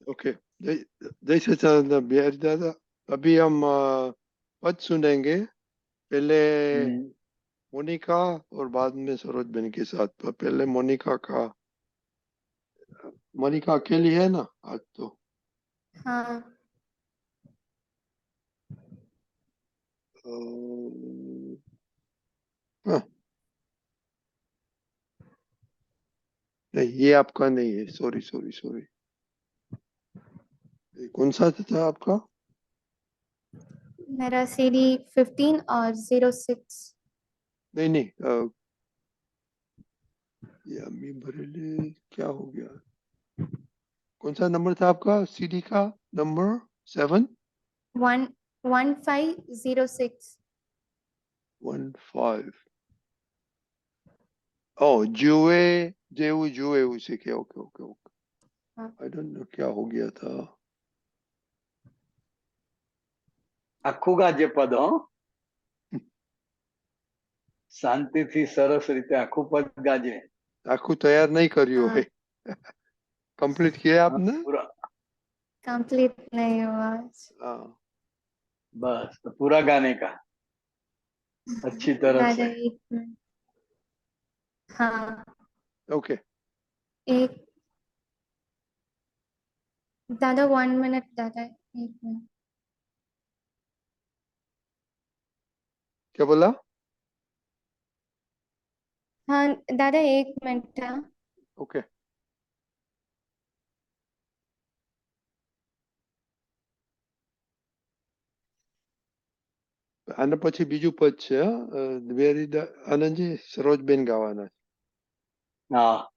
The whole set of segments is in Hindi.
ओके। जय सच्चिदानंद बिहारी दादा, अभी हम पद सुनेंगे। पहले मोनिका और बाद में सरोज बहन के साथ। पहले मोनिका का। मोनिका अकेली है ना आज तो? हाँ। हाँ, नहीं ये आपका नहीं है, सॉरी सॉरी सॉरी। कौन सा था आपका? मेरा सीडी 15 और 06। नहीं नहीं, ये अम्मी बरेली क्या हो गया? कौन सा नंबर था आपका सीडी का? नंबर 7 1506। 15। ओ जुए, जेऊ जुए उसे क्या? Okay okay okay. हाँ। आई डोंट नो क्या हो गया था। આખું ગાજે પદ હો, શાંતિથી સરસ રીતે આખું પદ ગાજે. आखू तैयार नहीं करियो हाँ। है। कंप्लीट किया आपने? પૂરા कंप्लीट नहीं हुआ। हाँ। बस तो पूरा गाने का अच्छी तरह दादा से. एक मिनट। हाँ। ओके। एक दादा 1 मिनट दादा 1 मिनट। क्या बोला? हाँ दादा 1 मिनट था। ओके। આના પછી બીજું પદ છે, આનંદજી સરોજબેન ગાવાના. હા.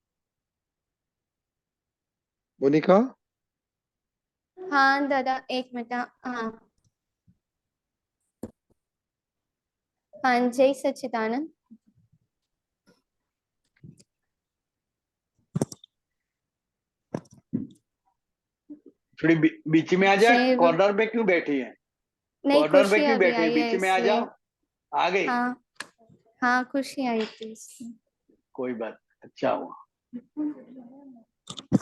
મોનિકા? हाँ दादा 1 मिनट। हाँ। हाँ जय सच्चिदानंद। थोड़ी बीच में आ जा. जय कॉर्नर पे क्यों बैठी है? नहीं कॉर्नर पे खुशी क्यों अभी बैठी है? आई है बीच में आ इसलिए। जाओ. आ गई. हाँ हाँ खुशी आई थी इसलिए। कोई बात. अच्छा हुआ.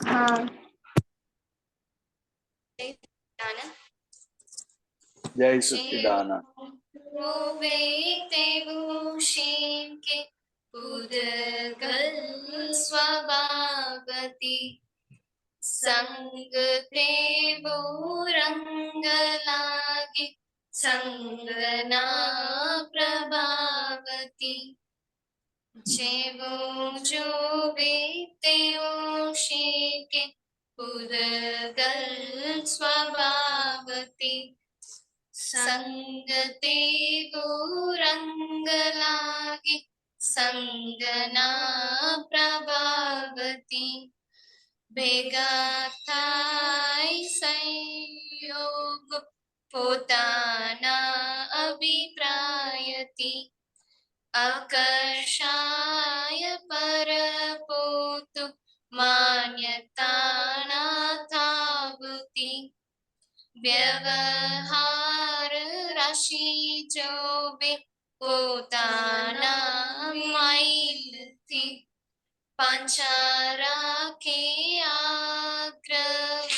हाँ। जय सच्चिदानंद. स्वभावती संग देवो रंग लागे संगना प्रभावती जेवो जो बेतेओ शीके उदगल स्वभावती संग देवो रंग लागे संगना प्रभावती ભેગા થાય સંયોગ પોતાના અભિપ્રાયથી આકર્ષાય પરપોત માન્યતાના થાવતી વ્યવહાર રાશિ જોવે પોતાના માઇલથી पांचा राखे आग्रह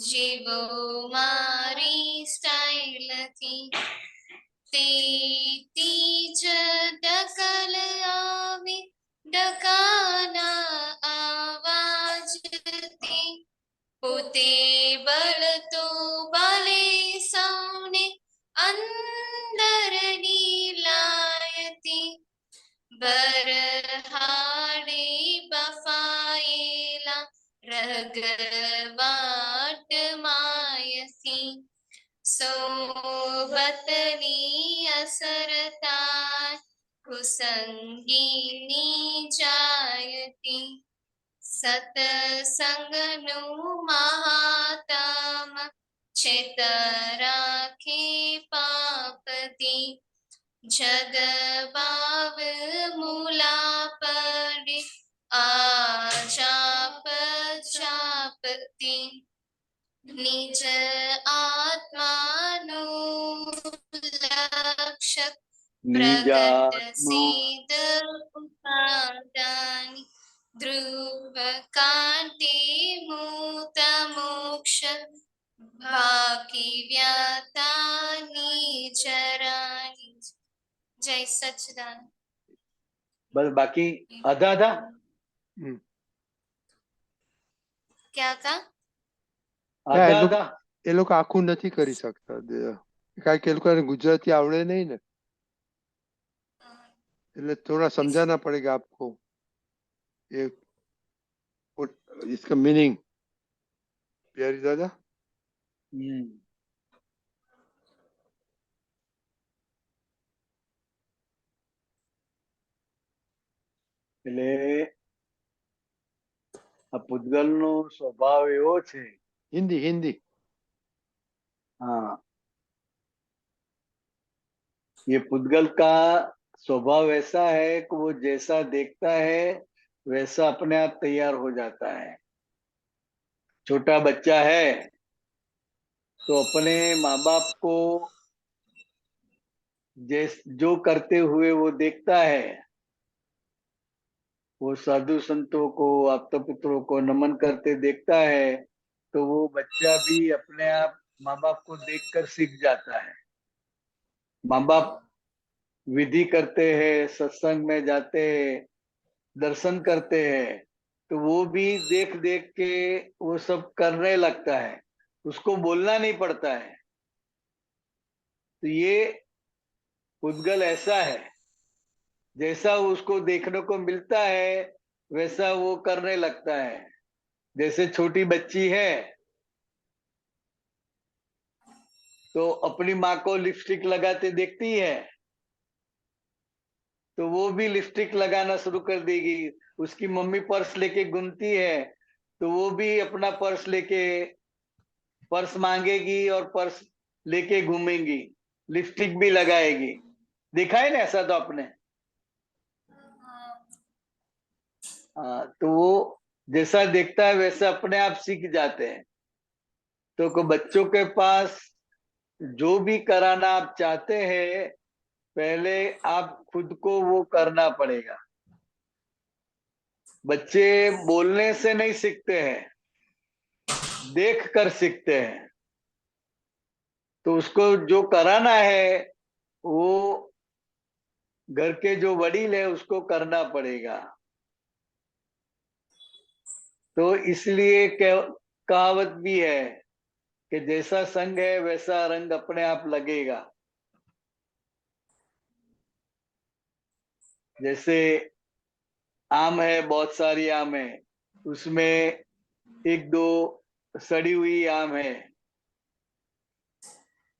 जीवो मारी स्टाइल थी तीज डकल आवे डकाना आवाज थी पोते बल तो बाले सौने अंदर नीलायती बरहाड़े बफाएला रगवाट मायसी सोबतनी असरता कुसंगीनी जायती सतसंगनु महातम चेतराखे पापती जगबाव मूला पड़े आचाप चापती निज आत्मानु लक्षक प्रकट सीध उपादानी ध्रुव कांटे मूत मोक्ष मोक्ष भाकी व्याता निचरानी। जय सच्चिदानंद। बस बाकी आधा आधा हम्म. क्या कहा? ના, आधा आधा એ લોકો આખું નથી કરી શકતા કારણ કે એ લોકોને ગુજરાતી આવડે નહીં ને, એટલે थोड़ा समझाना पड़ेगा आपको ये इसका मीनिंग। प्यारी दादा એટલે આ પૂતગલનો સ્વભાવ એવો છે, हिंदी हिंदी हाँ, ये पुद्गल का स्वभाव ऐसा है कि वो जैसा देखता है वैसा अपने आप तैयार हो जाता है। छोटा बच्चा है तो अपने माँ बाप को जो करते हुए वो देखता है, वो साधु संतों को आप्त पुत्रों को नमन करते देखता है, तो वो बच्चा भी अपने आप माँ बाप को देखकर सीख जाता है। माँ बाप विधि करते हैं, सत्संग में जाते हैं, दर्शन करते हैं, तो वो भी देख देख के वो सब करने लगता है, उसको बोलना नहीं पड़ता है। तो ये पुद्गल ऐसा है, जैसा उसको देखने को मिलता है वैसा वो करने लगता है। जैसे छोटी बच्ची है तो अपनी माँ को लिपस्टिक लगाते देखती है तो वो भी लिपस्टिक लगाना शुरू कर देगी। उसकी मम्मी पर्स लेके घूमती है तो वो भी अपना पर्स लेके पर्स मांगेगी और पर्स लेके घूमेंगी, लिपस्टिक भी लगाएगी। देखा है ना ऐसा तो आपने? तो वो जैसा देखता है वैसा अपने आप सीख जाते हैं। तो बच्चों के पास जो भी कराना आप चाहते हैं पहले आप खुद को वो करना पड़ेगा। बच्चे बोलने से नहीं सीखते हैं, देख कर सीखते हैं। तो उसको जो कराना है वो घर के जो वडील है उसको करना पड़ेगा। तो इसलिए कहावत भी है कि जैसा संग है वैसा रंग अपने आप लगेगा। जैसे आम है, बहुत सारी आम है, उसमें एक दो सड़ी हुई आम है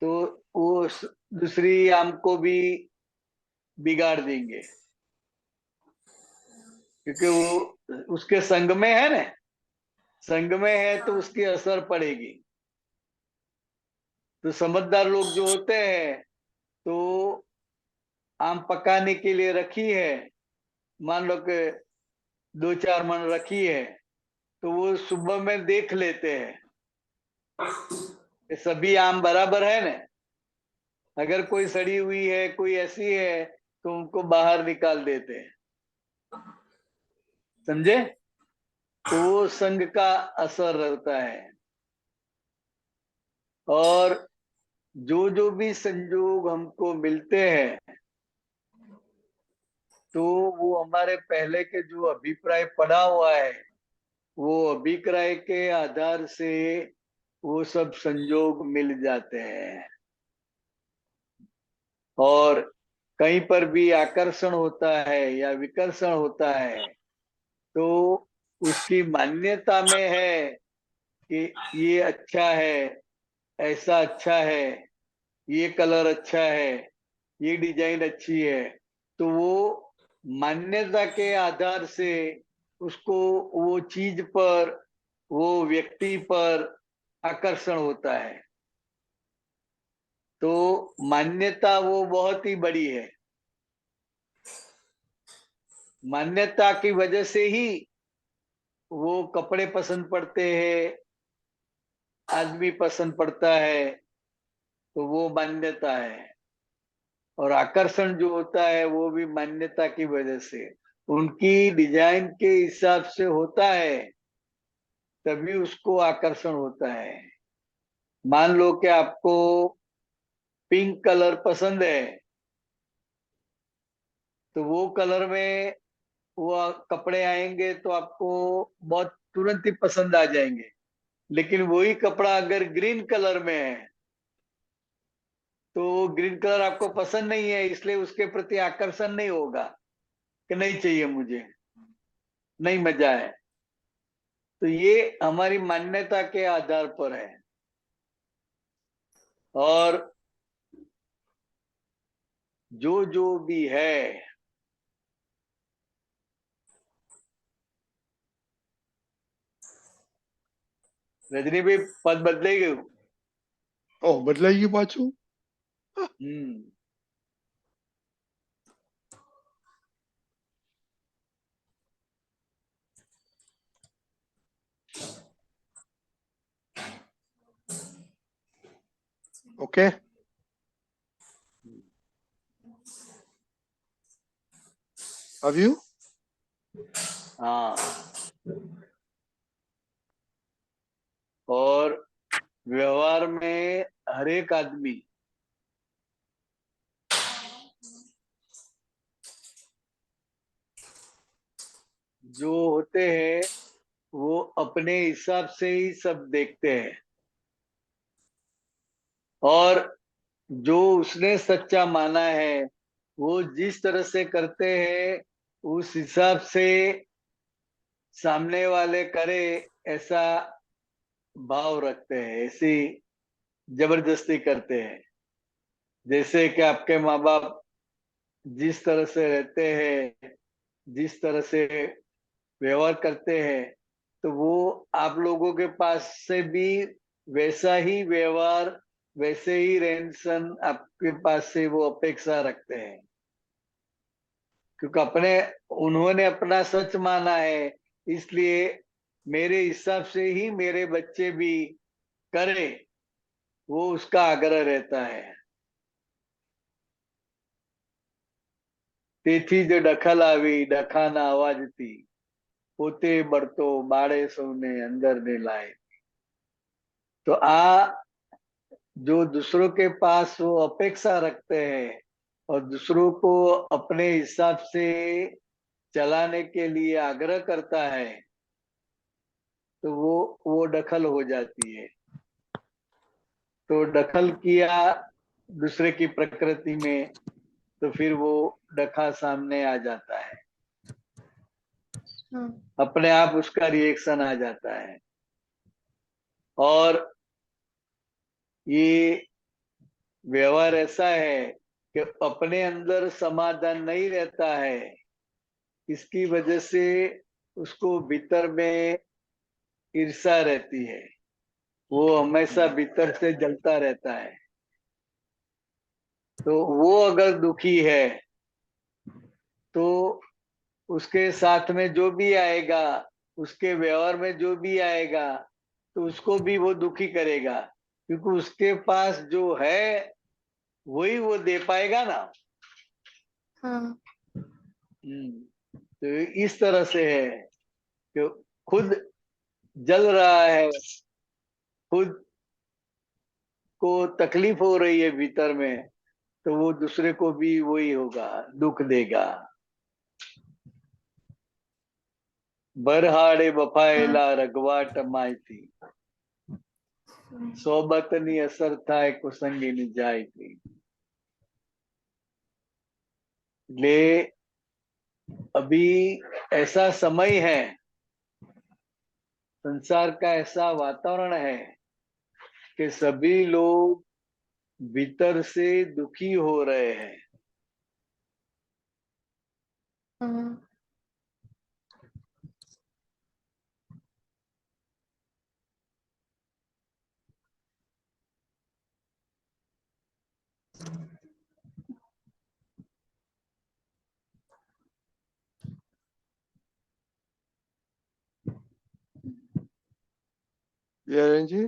तो वो दूसरी आम को भी बिगाड़ देंगे, क्योंकि वो उसके संग में है ना, संग में है तो उसकी असर पड़ेगी। तो समझदार लोग जो होते हैं तो आम पकाने के लिए रखी है, मान लो कि 2-4 मन रखी है, तो वो सुबह में देख लेते हैं कि सभी आम बराबर है ना। अगर कोई सड़ी हुई है, कोई ऐसी है, तो उनको बाहर निकाल देते हैं, समझे? तो वो संग का असर रहता है। और जो जो भी संजोग हमको मिलते हैं तो वो हमारे पहले के जो अभिप्राय पड़ा हुआ है वो अभिप्राय के आधार से वो सब संजोग मिल जाते हैं। और कहीं पर भी आकर्षण होता है या विकर्षण होता है तो उसकी मान्यता में है कि ये अच्छा है, ऐसा अच्छा है, ये कलर अच्छा है, ये डिजाइन अच्छी है, तो वो मान्यता के आधार से उसको वो चीज पर, वो व्यक्ति पर आकर्षण होता है। तो मान्यता वो बहुत ही बड़ी है। मान्यता की वजह से ही वो कपड़े पसंद पड़ते हैं, आदमी पसंद पड़ता है, तो वो मान्यता है। और आकर्षण जो होता है वो भी मान्यता की वजह से, उनकी डिजाइन के हिसाब से होता है। तभी उसको आकर्षण होता है। मान लो कि आपको पिंक कलर पसंद है, तो वो कलर में वो कपड़े आएंगे तो आपको बहुत तुरंत ही पसंद आ जाएंगे। लेकिन वही कपड़ा अगर ग्रीन कलर में है तो ग्रीन कलर आपको पसंद नहीं है, इसलिए उसके प्रति आकर्षण नहीं होगा कि नहीं चाहिए मुझे, नहीं मजा है। तो ये हमारी मान्यता के आधार पर है। और जो जो भी है, रजनी भाई, पद बदलेगी। ઓહ બદલાઈ ગયું પાછું. हम्म। ઓકે. Have you? हाँ। और व्यवहार में हर एक आदमी जो होते हैं वो अपने हिसाब से ही सब देखते हैं, और जो उसने सच्चा माना है वो जिस तरह से करते हैं उस हिसाब से सामने वाले करे ऐसा भाव रखते हैं, ऐसी जबरदस्ती करते हैं। जैसे कि आपके माँ बाप जिस तरह से रहते हैं, जिस तरह से व्यवहार करते हैं, तो वो आप लोगों के पास से भी वैसा ही व्यवहार, वैसे ही रहन सहन आपके पास से वो अपेक्षा रखते हैं। क्योंकि उन्होंने अपना सच माना है, इसलिए मेरे हिसाब से ही मेरे बच्चे भी करें, वो उसका आग्रह रहता है। તેથી જ ડખલ આવી ડખાના અવાજથી પોતે બળતો બાળે સૌને અંદર ને લાય। तो जो दूसरों के पास वो अपेक्षा रखते हैं और दूसरों को अपने हिसाब से चलाने के लिए आग्रह करता है, तो वो दखल हो जाती है। तो दखल किया दूसरे की प्रकृति में, तो फिर वो डखा सामने आ जाता है, अपने आप उसका रिएक्शन आ जाता है। और ये व्यवहार ऐसा है कि अपने अंदर समाधान नहीं रहता है, इसकी वजह से उसको भीतर में ईर्ष्या रहती है, वो हमेशा भीतर से जलता रहता है। तो वो अगर दुखी है तो उसके साथ में जो भी आएगा, उसके व्यवहार में जो भी आएगा, तो उसको भी वो दुखी करेगा, क्योंकि उसके पास जो है वही वो दे पाएगा ना। हाँ। तो इस तरह से है कि खुद जल रहा है, खुद को तकलीफ हो रही है भीतर में, तो वो दूसरे को भी वही होगा, दुख देगा। बरहाड़े बफाएला रगवाट मायती सोबतनी असर थाय कुसंगीनी जायती। ले अभी ऐसा समय है, संसार का ऐसा वातावरण है कि सभी लोग भीतर से दुखी हो रहे हैं। Jaren ji?